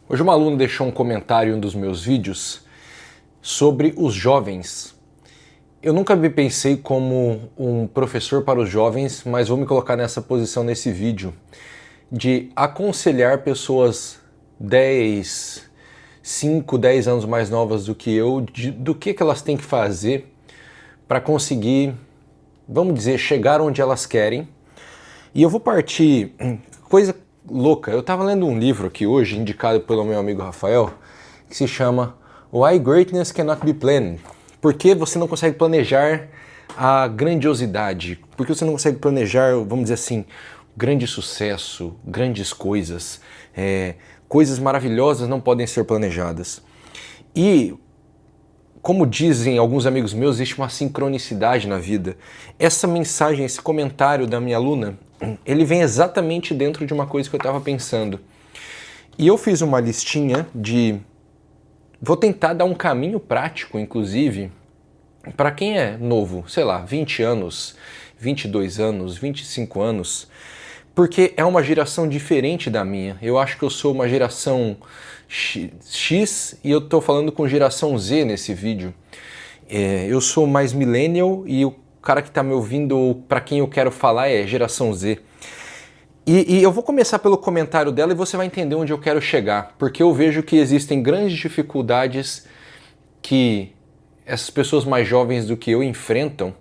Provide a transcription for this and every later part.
Hoje uma aluna deixou um comentário em um dos meus vídeos sobre os jovens. Eu nunca me pensei como um professor para os jovens, mas vou me colocar nessa posição nesse vídeo de aconselhar pessoas 5, 10 anos mais novas do que eu, do que elas têm que fazer para conseguir, vamos dizer, chegar onde elas querem. E eu vou partir, coisa louca, eu estava lendo um livro aqui hoje, indicado pelo meu amigo Rafael, que se chama Why Greatness Cannot Be Planned. Por que você não consegue planejar a grandiosidade? Por que você não consegue planejar, vamos dizer assim, grande sucesso, grandes coisas, coisas maravilhosas não podem ser planejadas. E, como dizem alguns amigos meus, existe uma sincronicidade na vida. Essa mensagem, esse comentário da minha aluna, ele vem exatamente dentro de uma coisa que eu estava pensando. E eu fiz uma listinha de... Vou tentar dar um caminho prático, inclusive, para quem é novo, sei lá, 20 anos, 22 anos, 25 anos, porque é uma geração diferente da minha. Eu acho que eu sou uma geração X e eu estou falando com geração Z nesse vídeo. Eu sou mais millennial e o cara que está me ouvindo, para quem eu quero falar, é geração Z. E eu vou começar pelo comentário dela e você vai entender onde eu quero chegar, porque eu vejo que existem grandes dificuldades que essas pessoas mais jovens do que eu enfrentam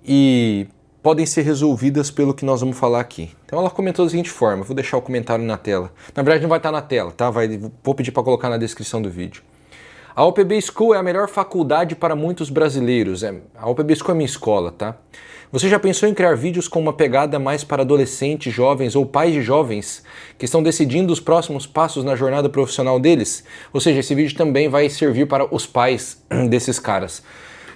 e podem ser resolvidas pelo que nós vamos falar aqui. Então ela comentou da seguinte forma, vou deixar o comentário na tela. Na verdade não vai estar na tela, tá? Vou pedir para colocar na descrição do vídeo. A UPB School é a melhor faculdade para muitos brasileiros. A UPB School é minha escola, tá? Você já pensou em criar vídeos com uma pegada mais para adolescentes, jovens ou pais de jovens que estão decidindo os próximos passos na jornada profissional deles? Ou seja, esse vídeo também vai servir para os pais desses caras.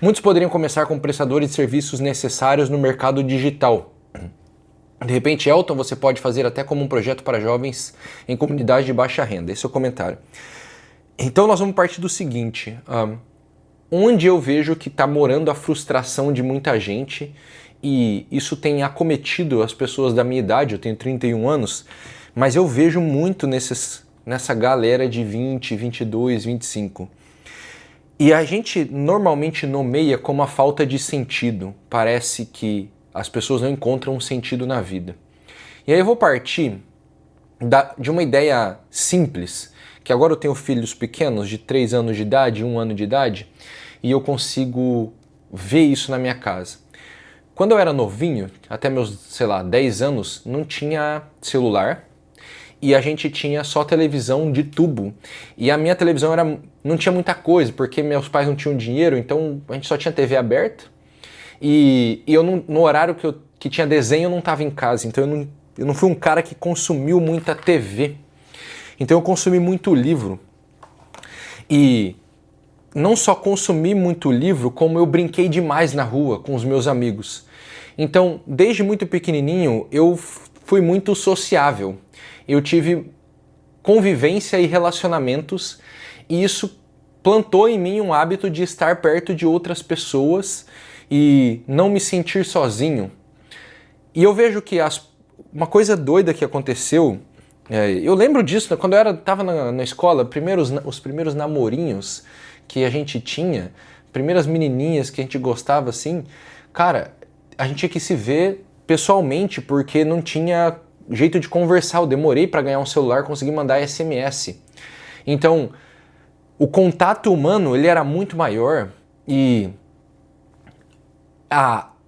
Muitos poderiam começar como prestadores de serviços necessários no mercado digital. De repente, Elton, você pode fazer até como um projeto para jovens em comunidade de baixa renda. Esse é o comentário. Então nós vamos partir do seguinte, onde eu vejo que está morando a frustração de muita gente e isso tem acometido as pessoas da minha idade, eu tenho 31 anos, mas eu vejo muito nessa galera de 20, 22, 25. E a gente normalmente nomeia como a falta de sentido, parece que as pessoas não encontram um sentido na vida. E aí eu vou partir de uma ideia simples, que agora eu tenho filhos pequenos de 3 anos de idade, 1 ano de idade, e eu consigo ver isso na minha casa. Quando eu era novinho, até meus, sei lá, 10 anos, não tinha celular e a gente tinha só televisão de tubo. E a minha televisão não tinha muita coisa, porque meus pais não tinham dinheiro, então a gente só tinha TV aberta. E eu no horário que tinha desenho eu não estava em casa, então eu não fui um cara que consumiu muita TV. Então eu consumi muito livro e não só consumi muito livro, como eu brinquei demais na rua com os meus amigos. Então, desde muito pequenininho, eu fui muito sociável. Eu tive convivência e relacionamentos e isso plantou em mim um hábito de estar perto de outras pessoas e não me sentir sozinho. E eu vejo que uma coisa doida que aconteceu... eu lembro disso, quando eu estava na escola, os primeiros namorinhos que a gente tinha, primeiras menininhas que a gente gostava assim, cara, a gente tinha que se ver pessoalmente porque não tinha jeito de conversar. Eu demorei para ganhar um celular, consegui mandar SMS. Então, o contato humano ele era muito maior e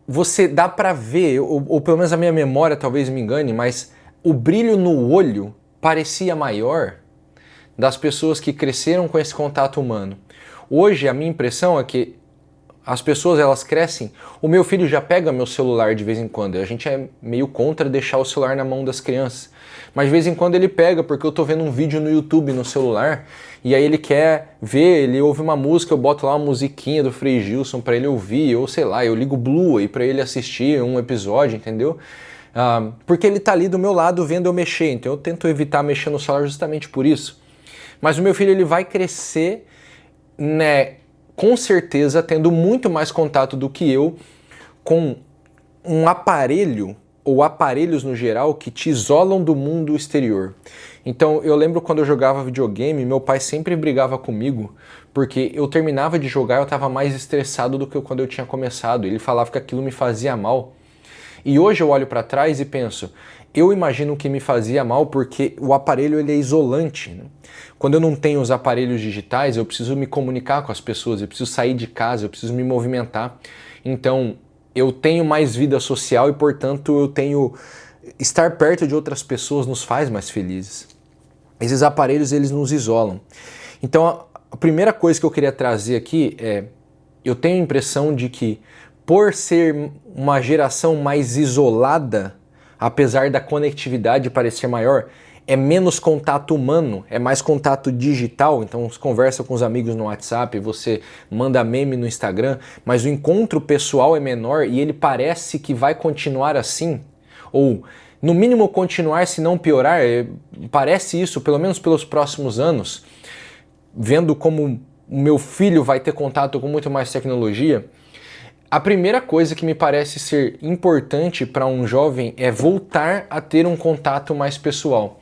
você dá para ver, ou pelo menos a minha memória talvez me engane, mas o brilho no olho parecia maior das pessoas que cresceram com esse contato humano. Hoje a minha impressão é que as pessoas elas crescem, o meu filho já pega meu celular de vez em quando, a gente é meio contra deixar o celular na mão das crianças, mas de vez em quando ele pega porque eu tô vendo um vídeo no YouTube no celular e aí ele quer ver, ele ouve uma música, eu boto lá uma musiquinha do Frei Gilson para ele ouvir, ou sei lá, eu ligo o Blue aí para ele assistir um episódio, entendeu? Porque ele tá ali do meu lado vendo eu mexer, então eu tento evitar mexer no celular justamente por isso. Mas o meu filho ele vai crescer, né, com certeza tendo muito mais contato do que eu com um aparelho ou aparelhos no geral que te isolam do mundo exterior. Então eu lembro quando eu jogava videogame, meu pai sempre brigava comigo, porque eu terminava de jogar e eu estava mais estressado do que quando eu tinha começado. Ele falava que aquilo me fazia mal. E hoje eu olho para trás e penso, eu imagino que me fazia mal porque o aparelho ele é isolante, né? Quando eu não tenho os aparelhos digitais, eu preciso me comunicar com as pessoas, eu preciso sair de casa, eu preciso me movimentar. Então eu tenho mais vida social e, portanto, eu tenho... Estar perto de outras pessoas nos faz mais felizes. Esses aparelhos, eles nos isolam. Então, a primeira coisa que eu queria trazer aqui é... Eu tenho a impressão de que, por ser uma geração mais isolada, apesar da conectividade parecer maior, é menos contato humano, é mais contato digital. Então você conversa com os amigos no WhatsApp, você manda meme no Instagram, mas o encontro pessoal é menor e ele parece que vai continuar assim, ou no mínimo continuar se não piorar, parece isso, pelo menos pelos próximos anos, vendo como o meu filho vai ter contato com muito mais tecnologia. A primeira coisa que me parece ser importante para um jovem é voltar a ter um contato mais pessoal.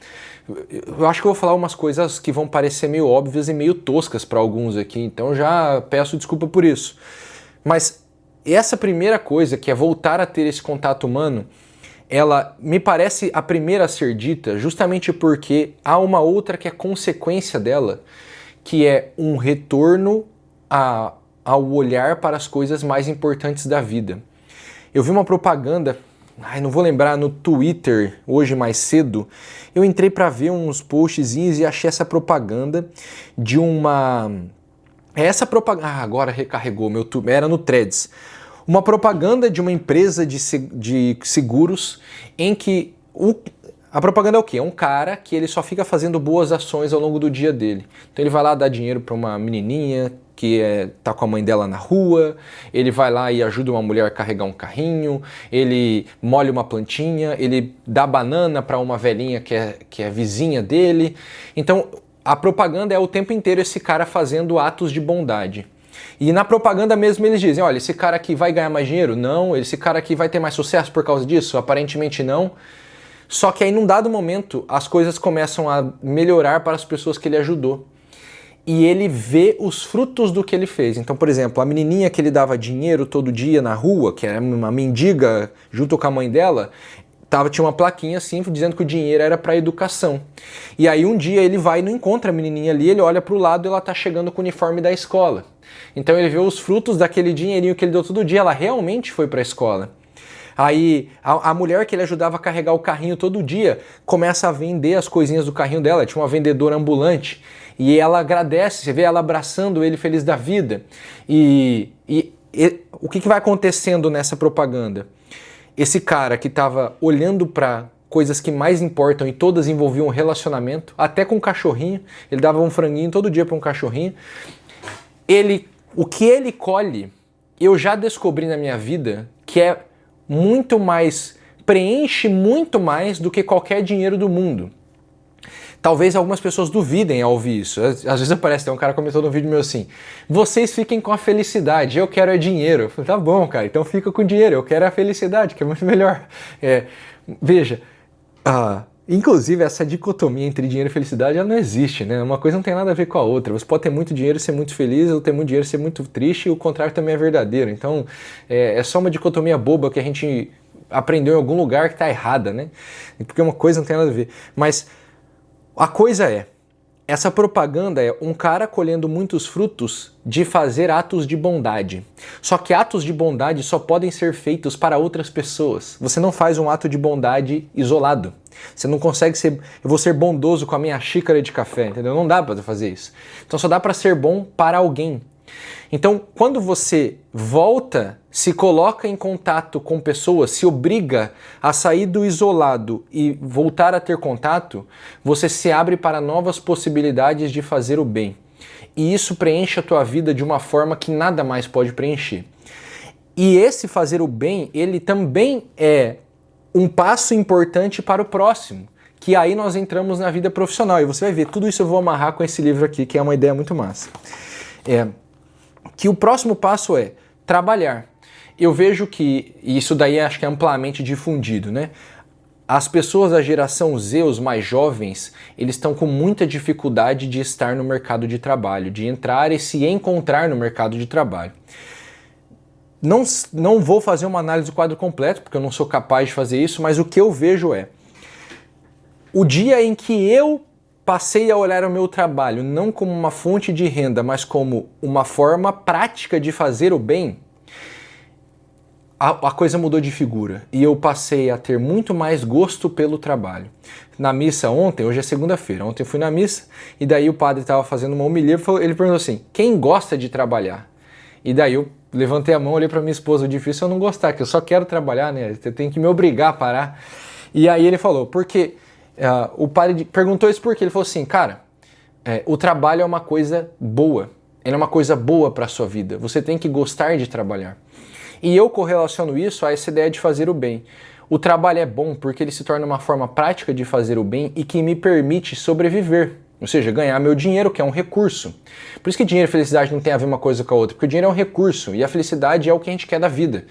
Eu acho que eu vou falar umas coisas que vão parecer meio óbvias e meio toscas para alguns aqui, então já peço desculpa por isso. Mas essa primeira coisa, que é voltar a ter esse contato humano, ela me parece a primeira a ser dita justamente porque há uma outra que é consequência dela, que é um retorno ao olhar para as coisas mais importantes da vida. Eu vi uma propaganda, não vou lembrar, no Twitter, hoje mais cedo, eu entrei para ver uns postzinhos e achei essa propaganda de uma... Essa propaganda... agora recarregou, era no Threads. Uma propaganda de uma empresa de seguros em que... A propaganda é o quê? É um cara que ele só fica fazendo boas ações ao longo do dia dele. Então ele vai lá dar dinheiro para uma menininha que tá com a mãe dela na rua, ele vai lá e ajuda uma mulher a carregar um carrinho, ele molha uma plantinha, ele dá banana para uma velhinha que é vizinha dele. Então a propaganda é o tempo inteiro esse cara fazendo atos de bondade. E na propaganda mesmo eles dizem, olha, esse cara aqui vai ganhar mais dinheiro? Não. Esse cara aqui vai ter mais sucesso por causa disso? Aparentemente não. Só que aí num dado momento as coisas começam a melhorar para as pessoas que ele ajudou. E ele vê os frutos do que ele fez. Então, por exemplo, a menininha que ele dava dinheiro todo dia na rua, que era uma mendiga junto com a mãe dela, tinha uma plaquinha assim dizendo que o dinheiro era para educação. E aí um dia ele vai e não encontra a menininha ali, ele olha para o lado e ela tá chegando com o uniforme da escola. Então ele vê os frutos daquele dinheirinho que ele deu todo dia, ela realmente foi para a escola. Aí a mulher que ele ajudava a carregar o carrinho todo dia começa a vender as coisinhas do carrinho dela. Tinha uma vendedora ambulante e ela agradece, você vê ela abraçando ele feliz da vida. E o que vai acontecendo nessa propaganda? Esse cara que estava olhando para coisas que mais importam e todas envolviam um relacionamento, até com um cachorrinho, ele dava um franguinho todo dia para um cachorrinho. O que ele colhe, eu já descobri na minha vida que é muito mais, preenche muito mais do que qualquer dinheiro do mundo. Talvez algumas pessoas duvidem ao ouvir isso. Às vezes aparece, tem um cara comentou no vídeo meu assim, vocês fiquem com a felicidade, eu quero é dinheiro. Eu falei, tá bom, cara, então fica com dinheiro, eu quero a felicidade, que é muito melhor. Veja, inclusive essa dicotomia entre dinheiro e felicidade, ela não existe, né? Uma coisa não tem nada a ver com a outra. Você pode ter muito dinheiro e ser muito feliz, ou ter muito dinheiro e ser muito triste, e o contrário também é verdadeiro. Então, é só uma dicotomia boba que a gente aprendeu em algum lugar que está errada, né? Porque uma coisa não tem nada a ver. Mas a coisa essa propaganda é um cara colhendo muitos frutos de fazer atos de bondade. Só que atos de bondade só podem ser feitos para outras pessoas. Você não faz um ato de bondade isolado. Você não consegue eu vou ser bondoso com a minha xícara de café, entendeu? Não dá para fazer isso. Então só dá para ser bom para alguém. Então, quando você volta, se coloca em contato com pessoas, se obriga a sair do isolado e voltar a ter contato, você se abre para novas possibilidades de fazer o bem. E isso preenche a tua vida de uma forma que nada mais pode preencher. E esse fazer o bem, ele também é um passo importante para o próximo, que aí nós entramos na vida profissional. E você vai ver, tudo isso eu vou amarrar com esse livro aqui, que é uma ideia muito massa. Que o próximo passo é trabalhar. Eu vejo que, e isso daí acho que é amplamente difundido, né? as pessoas da geração Z, os mais jovens, eles estão com muita dificuldade de estar no mercado de trabalho, de entrar e se encontrar no mercado de trabalho. Não vou fazer uma análise do quadro completo, porque eu não sou capaz de fazer isso, mas o que eu vejo é o dia em que eu passei a olhar o meu trabalho não como uma fonte de renda, mas como uma forma prática de fazer o bem, a coisa mudou de figura e eu passei a ter muito mais gosto pelo trabalho. Na missa ontem, hoje é segunda-feira, ontem eu fui na missa e daí o padre estava fazendo uma homilia, ele perguntou assim, quem gosta de trabalhar? E daí eu levantei a mão, olhei para minha esposa, o difícil é eu não gostar, que eu só quero trabalhar, né? Você tem que me obrigar a parar. E aí ele falou, porque o padre perguntou isso porque ele falou assim, cara, o trabalho é uma coisa boa, ele é uma coisa boa para a sua vida, você tem que gostar de trabalhar. E eu correlaciono isso a essa ideia de fazer o bem. O trabalho é bom porque ele se torna uma forma prática de fazer o bem e que me permite sobreviver. Ou seja, ganhar meu dinheiro, que é um recurso. Por isso que dinheiro e felicidade não tem a ver uma coisa com a outra, porque o dinheiro é um recurso e a felicidade é o que a gente quer da vida.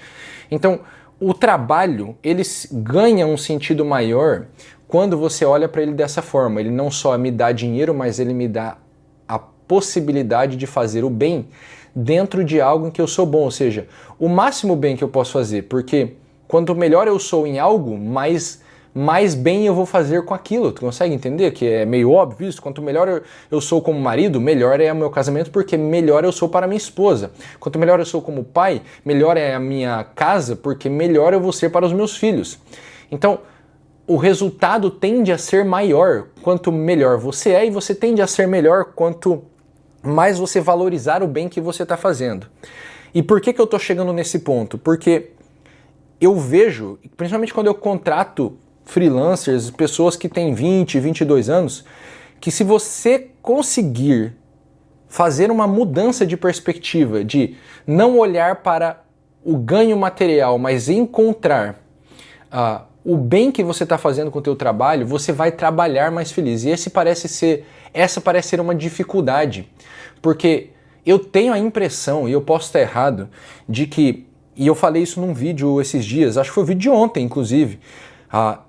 Então, o trabalho, ele ganha um sentido maior quando você olha para ele dessa forma. Ele não só me dá dinheiro, mas ele me dá a possibilidade de fazer o bem dentro de algo em que eu sou bom, ou seja, o máximo bem que eu posso fazer, porque quanto melhor eu sou em algo, mais bem eu vou fazer com aquilo. Tu consegue entender que é meio óbvio isso? Quanto melhor eu sou como marido, melhor é o meu casamento, porque melhor eu sou para minha esposa. Quanto melhor eu sou como pai, melhor é a minha casa, porque melhor eu vou ser para os meus filhos. Então, o resultado tende a ser maior quanto melhor você é, e você tende a ser melhor quanto mais você valorizar o bem que você está fazendo. E por que eu estou chegando nesse ponto? Porque eu vejo, principalmente quando eu contrato freelancers, pessoas que têm 20, 22 anos, que se você conseguir fazer uma mudança de perspectiva, de não olhar para o ganho material, mas encontrar o bem que você está fazendo com o teu trabalho, você vai trabalhar mais feliz. E essa parece ser uma dificuldade, porque eu tenho a impressão, e eu posso estar errado, de que, e eu falei isso num vídeo esses dias, acho que foi o vídeo de ontem, inclusive,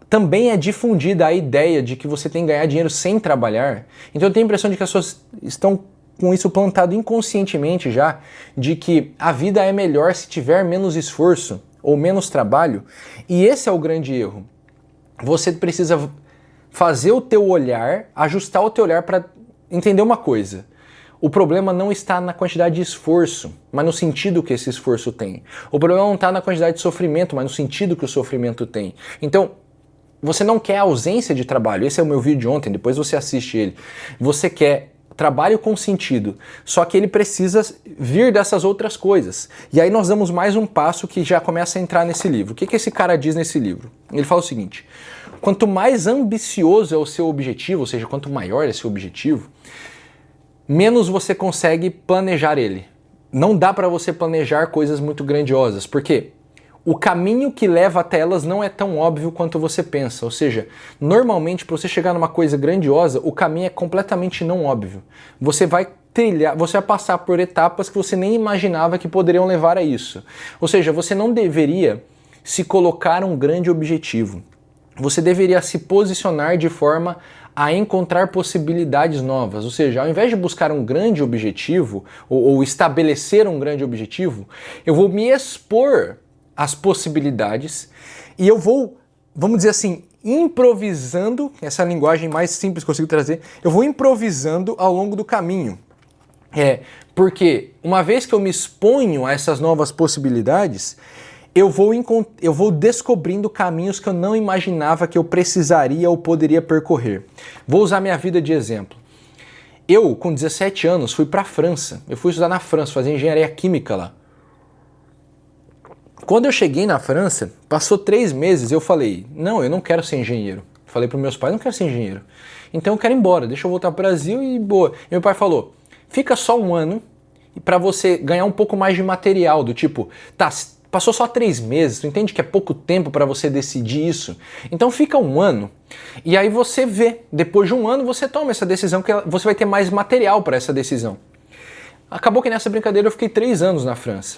também é difundida a ideia de que você tem que ganhar dinheiro sem trabalhar. Então eu tenho a impressão de que as pessoas estão com isso plantado inconscientemente já, de que a vida é melhor se tiver menos esforço ou menos trabalho, e esse é o grande erro. Você precisa fazer o teu olhar, ajustar o teu olhar para entender uma coisa. O problema não está na quantidade de esforço, mas no sentido que esse esforço tem. O problema não está na quantidade de sofrimento, mas no sentido que o sofrimento tem. Então, você não quer a ausência de trabalho. Esse é o meu vídeo de ontem, depois você assiste ele. Você quer trabalho com sentido, só que ele precisa vir dessas outras coisas. E aí nós damos mais um passo que já começa a entrar nesse livro. O que esse cara diz nesse livro? Ele fala o seguinte: quanto mais ambicioso é o seu objetivo, ou seja, quanto maior é seu objetivo, menos você consegue planejar ele. Não dá para você planejar coisas muito grandiosas, porque o caminho que leva até elas não é tão óbvio quanto você pensa. Ou seja, normalmente para você chegar numa coisa grandiosa, o caminho é completamente não óbvio. Você vai trilhar, você vai passar por etapas que você nem imaginava que poderiam levar a isso. Ou seja, você não deveria se colocar um grande objetivo. Você deveria se posicionar de forma a encontrar possibilidades novas. Ou seja, ao invés de buscar um grande objetivo ou estabelecer um grande objetivo, eu vou me expor às possibilidades e eu vou, vamos dizer assim, improvisando, essa é a linguagem mais simples que eu consigo trazer, eu vou improvisando ao longo do caminho. Porque uma vez que eu me exponho a essas novas possibilidades, eu vou descobrindo caminhos que eu não imaginava que eu precisaria ou poderia percorrer. Vou usar minha vida de exemplo. Eu, com 17 anos, fui para a França. Eu fui estudar na França, fazer engenharia química lá. Quando eu cheguei na França, passou 3 meses, eu falei, não, eu não quero ser engenheiro. Falei para meus pais, não quero ser engenheiro. Então eu quero ir embora, deixa eu voltar para o Brasil e boa. E meu pai falou, fica só 1 ano para você ganhar um pouco mais de material, do tipo, tá, passou só 3 meses, tu entende que é pouco tempo para você decidir isso? Então fica 1 ano e aí você vê, depois de 1 ano você toma essa decisão, que você vai ter mais material para essa decisão. Acabou que nessa brincadeira eu fiquei 3 anos na França.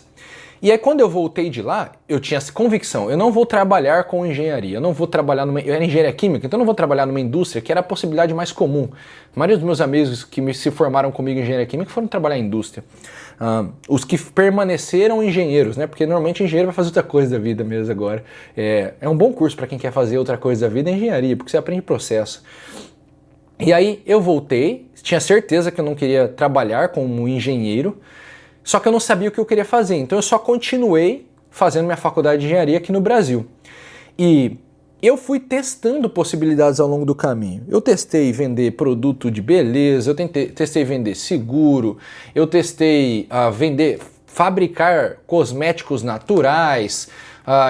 E aí quando eu voltei de lá, eu tinha essa convicção, eu não vou trabalhar com engenharia, eu não vou trabalhar eu era engenharia química, então eu não vou trabalhar numa indústria, que era a possibilidade mais comum. A maioria dos meus amigos que se formaram comigo em engenharia química foram trabalhar em indústria. Os que permaneceram engenheiros, né? Porque normalmente engenheiro vai fazer outra coisa da vida mesmo agora. É um bom curso para quem quer fazer outra coisa da vida, é engenharia, porque você aprende processo. E aí eu voltei, tinha certeza que eu não queria trabalhar como engenheiro, só que eu não sabia o que eu queria fazer, então eu só continuei fazendo minha faculdade de engenharia aqui no Brasil. E eu fui testando possibilidades ao longo do caminho. Eu testei vender produto de beleza, eu testei vender seguro, eu testei fabricar cosméticos naturais,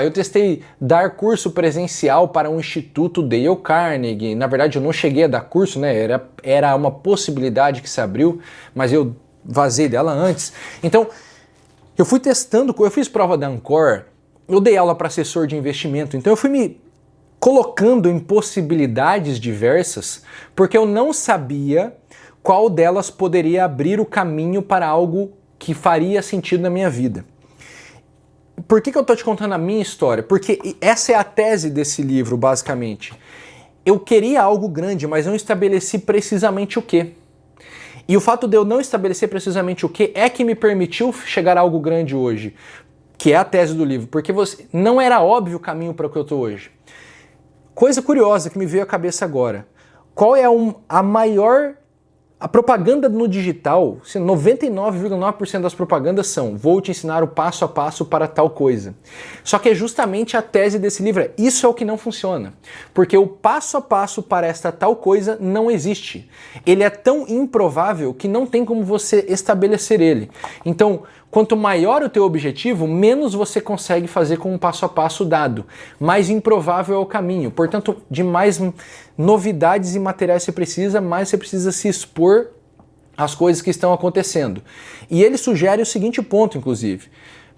eu testei dar curso presencial para um instituto Dale Carnegie. Na verdade eu não cheguei a dar curso, né? Era uma possibilidade que se abriu, mas eu vazei dela antes. Então, eu fui testando, eu fiz prova da Ancor, eu dei aula para assessor de investimento, então eu fui me colocando em possibilidades diversas, porque eu não sabia qual delas poderia abrir o caminho para algo que faria sentido na minha vida. Por que eu tô te contando a minha história? Porque essa é a tese desse livro, basicamente. Eu queria algo grande, mas não estabeleci precisamente o quê. E o fato de eu não estabelecer precisamente o que é que me permitiu chegar a algo grande hoje, que é a tese do livro, porque não era óbvio o caminho para o que eu estou hoje. Coisa curiosa que me veio à cabeça agora. Qual é a propaganda no digital? 99,9% das propagandas são: vou te ensinar o passo a passo para tal coisa. Só que é justamente a tese desse livro, isso é o que não funciona. Porque o passo a passo para esta tal coisa não existe. Ele é tão improvável que não tem como você estabelecer ele. Então, quanto maior o teu objetivo, menos você consegue fazer com um passo a passo dado. Mais improvável é o caminho. Portanto, de mais novidades e materiais você precisa, mais você precisa se expor às coisas que estão acontecendo. E ele sugere o seguinte ponto, inclusive.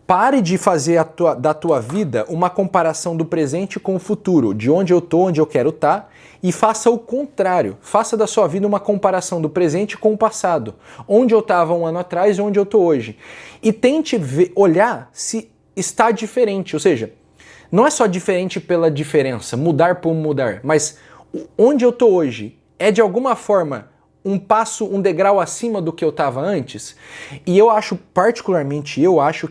Pare de fazer da tua vida uma comparação do presente com o futuro, de onde eu estou, onde eu quero estar, e faça o contrário. Faça da sua vida uma comparação do presente com o passado, onde eu estava um ano atrás e onde eu estou hoje. E tente olhar se está diferente, ou seja, não é só diferente pela diferença, mudar por mudar, mas onde eu estou hoje é de alguma forma um degrau acima do que eu estava antes. E eu acho, particularmente,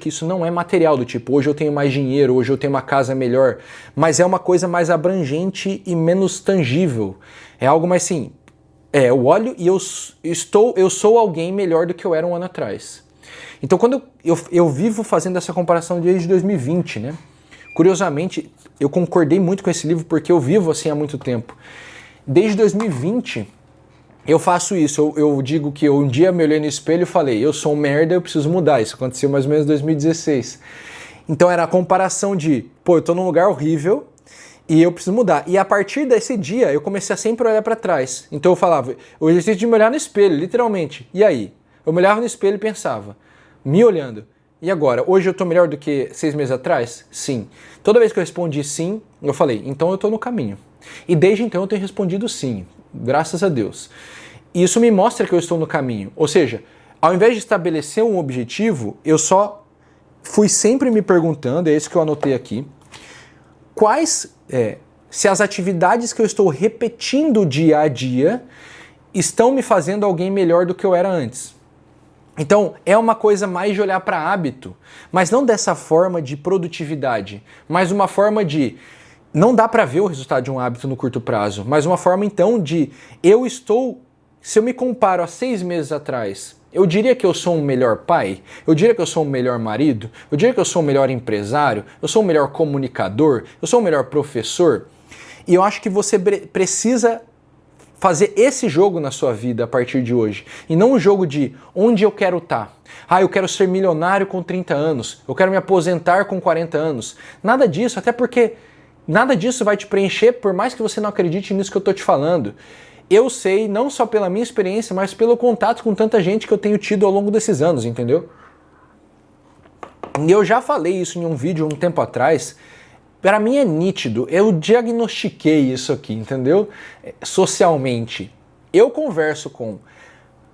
que isso não é material, do tipo, hoje eu tenho mais dinheiro, hoje eu tenho uma casa melhor, mas é uma coisa mais abrangente e menos tangível. É algo mais assim, eu olho e eu sou alguém melhor do que eu era um ano atrás. Então quando eu vivo fazendo essa comparação desde 2020, né? Curiosamente, eu concordei muito com esse livro porque eu vivo assim há muito tempo. Desde 2020, eu faço isso, eu digo que um dia me olhei no espelho e falei, eu sou um merda, eu preciso mudar. Isso aconteceu mais ou menos em 2016. Então era a comparação de, eu tô num lugar horrível e eu preciso mudar. E a partir desse dia, eu comecei a sempre olhar para trás. Então eu falava, o exercício de me olhar no espelho, literalmente. E aí? Eu me olhava no espelho e pensava, me olhando, e agora? Hoje eu tô melhor do que 6 meses atrás? Sim. Toda vez que eu respondi sim, eu falei, então eu tô no caminho. E desde então eu tenho respondido sim, graças a Deus. E isso me mostra que eu estou no caminho. Ou seja, ao invés de estabelecer um objetivo, eu só fui sempre me perguntando, é isso que eu anotei aqui, se as atividades que eu estou repetindo dia a dia estão me fazendo alguém melhor do que eu era antes. Então, é uma coisa mais de olhar para hábito, mas não dessa forma de produtividade, mas uma forma de não dá para ver o resultado de um hábito no curto prazo, mas uma forma então de se eu me comparo a 6 meses atrás, eu diria que eu sou um melhor pai, eu diria que eu sou um melhor marido, eu diria que eu sou um melhor empresário, eu sou um melhor comunicador, eu sou um melhor professor. E eu acho que você precisa fazer esse jogo na sua vida a partir de hoje. E não um jogo de onde eu quero estar. Eu quero ser milionário com 30 anos, eu quero me aposentar com 40 anos. Nada disso, até porque nada disso vai te preencher, por mais que você não acredite nisso que eu estou te falando. Eu sei, não só pela minha experiência, mas pelo contato com tanta gente que eu tenho tido ao longo desses anos, entendeu? E eu já falei isso em um vídeo um tempo atrás. Para mim é nítido, eu diagnostiquei isso aqui, entendeu? Socialmente. Eu converso com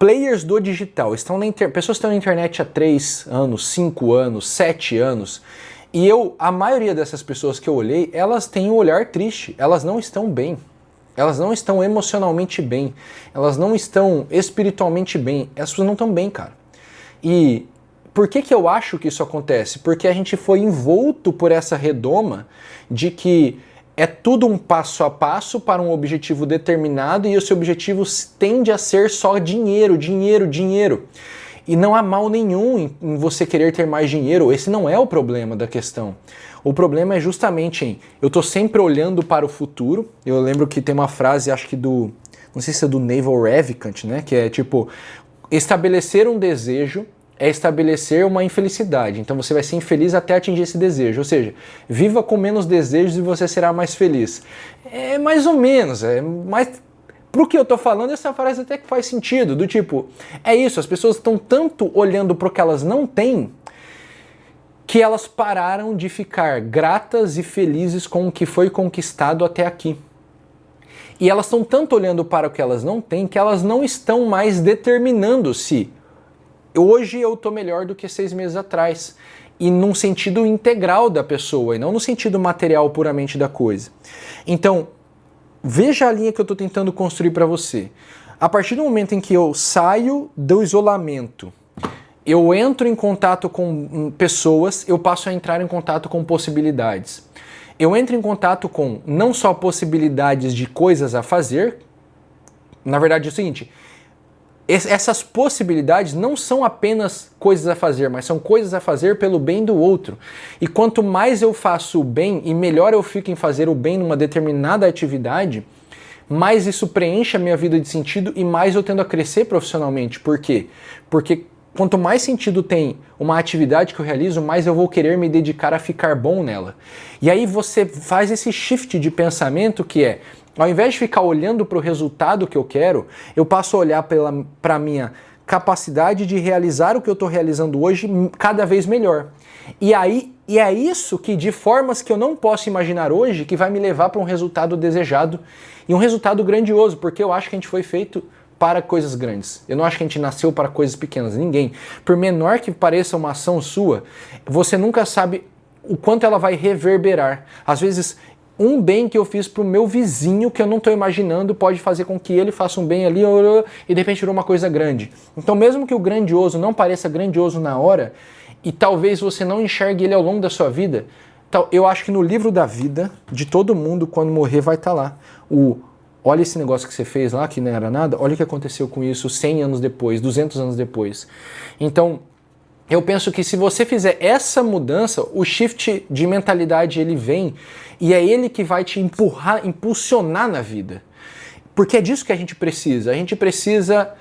players do digital, pessoas que estão na internet há 3 anos, 5 anos, 7 anos, e a maioria dessas pessoas que eu olhei, elas têm um olhar triste, elas não estão bem, elas não estão emocionalmente bem, elas não estão espiritualmente bem, essas pessoas não estão bem, cara. E por que eu acho que isso acontece? Porque a gente foi envolto por essa redoma de que é tudo um passo a passo para um objetivo determinado e esse objetivo tende a ser só dinheiro, dinheiro, dinheiro. E não há mal nenhum em você querer ter mais dinheiro, esse não é o problema da questão. O problema é justamente eu estou sempre olhando para o futuro. Eu lembro que tem uma frase, acho que não sei se é do Naval Ravikant, né? Que é tipo, estabelecer um desejo é estabelecer uma infelicidade. Então você vai ser infeliz até atingir esse desejo. Ou seja, viva com menos desejos e você será mais feliz. É mais ou menos, mas pro que eu tô falando, essa frase até que faz sentido. Do tipo, é isso, as pessoas estão tanto olhando pro que elas não têm, que elas pararam de ficar gratas e felizes com o que foi conquistado até aqui. E elas estão tanto olhando para o que elas não têm, que elas não estão mais determinando se hoje eu tô melhor do que 6 meses atrás. E num sentido integral da pessoa, e não no sentido material puramente da coisa. Então, veja a linha que eu tô tentando construir para você. A partir do momento em que eu saio do isolamento, eu entro em contato com pessoas, eu passo a entrar em contato com possibilidades. Eu entro em contato com não só possibilidades de coisas a fazer, na verdade é o seguinte, essas possibilidades não são apenas coisas a fazer, mas são coisas a fazer pelo bem do outro. E quanto mais eu faço o bem e melhor eu fico em fazer o bem numa determinada atividade, mais isso preenche a minha vida de sentido e mais eu tendo a crescer profissionalmente. Por quê? Porque quanto mais sentido tem uma atividade que eu realizo, mais eu vou querer me dedicar a ficar bom nela. E aí você faz esse shift de pensamento que é, ao invés de ficar olhando para o resultado que eu quero, eu passo a olhar para a minha capacidade de realizar o que eu estou realizando hoje cada vez melhor. E é isso que, de formas que eu não posso imaginar hoje, que vai me levar para um resultado desejado e um resultado grandioso, porque eu acho que a gente foi feito para coisas grandes. Eu não acho que a gente nasceu para coisas pequenas, ninguém. Por menor que pareça uma ação sua, você nunca sabe o quanto ela vai reverberar. Às vezes, um bem que eu fiz pro meu vizinho que eu não estou imaginando pode fazer com que ele faça um bem ali e de repente virou uma coisa grande. Então mesmo que o grandioso não pareça grandioso na hora e talvez você não enxergue ele ao longo da sua vida, eu acho que no livro da vida de todo mundo, quando morrer, vai estar lá. Olha esse negócio que você fez lá, que não era nada, olha o que aconteceu com isso 100 anos depois, 200 anos depois. Então, eu penso que se você fizer essa mudança, o shift de mentalidade ele vem e é ele que vai te impulsionar na vida. Porque é disso que a gente precisa. A gente precisa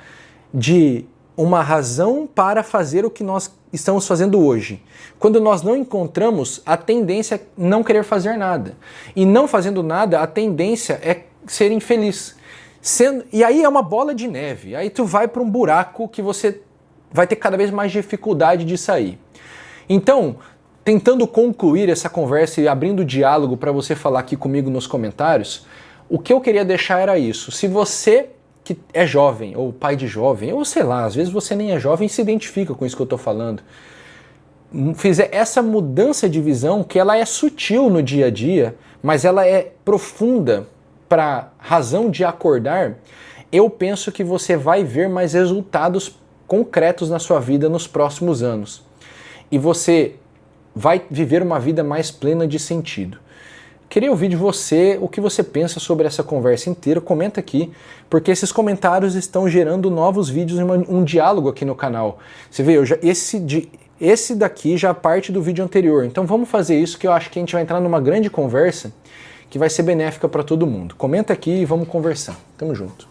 de uma razão para fazer o que nós estamos fazendo hoje. Quando nós não encontramos, a tendência é não querer fazer nada. E não fazendo nada, a tendência é ser infeliz. E aí é uma bola de neve. Aí tu vai para um buraco que você vai ter cada vez mais dificuldade de sair. Então, tentando concluir essa conversa e abrindo diálogo para você falar aqui comigo nos comentários, o que eu queria deixar era isso. Se você que é jovem, ou pai de jovem, ou sei lá, às vezes você nem é jovem e se identifica com isso que eu estou falando, fizer essa mudança de visão, que ela é sutil no dia a dia, mas ela é profunda para razão de acordar, eu penso que você vai ver mais resultados concretos na sua vida nos próximos anos. E você vai viver uma vida mais plena de sentido. Queria ouvir de você o que você pensa sobre essa conversa inteira. Comenta aqui, porque esses comentários estão gerando novos vídeos e um diálogo aqui no canal. Você vê, esse daqui já parte do vídeo anterior. Então vamos fazer isso, que eu acho que a gente vai entrar numa grande conversa que vai ser benéfica para todo mundo. Comenta aqui e vamos conversar. Tamo junto.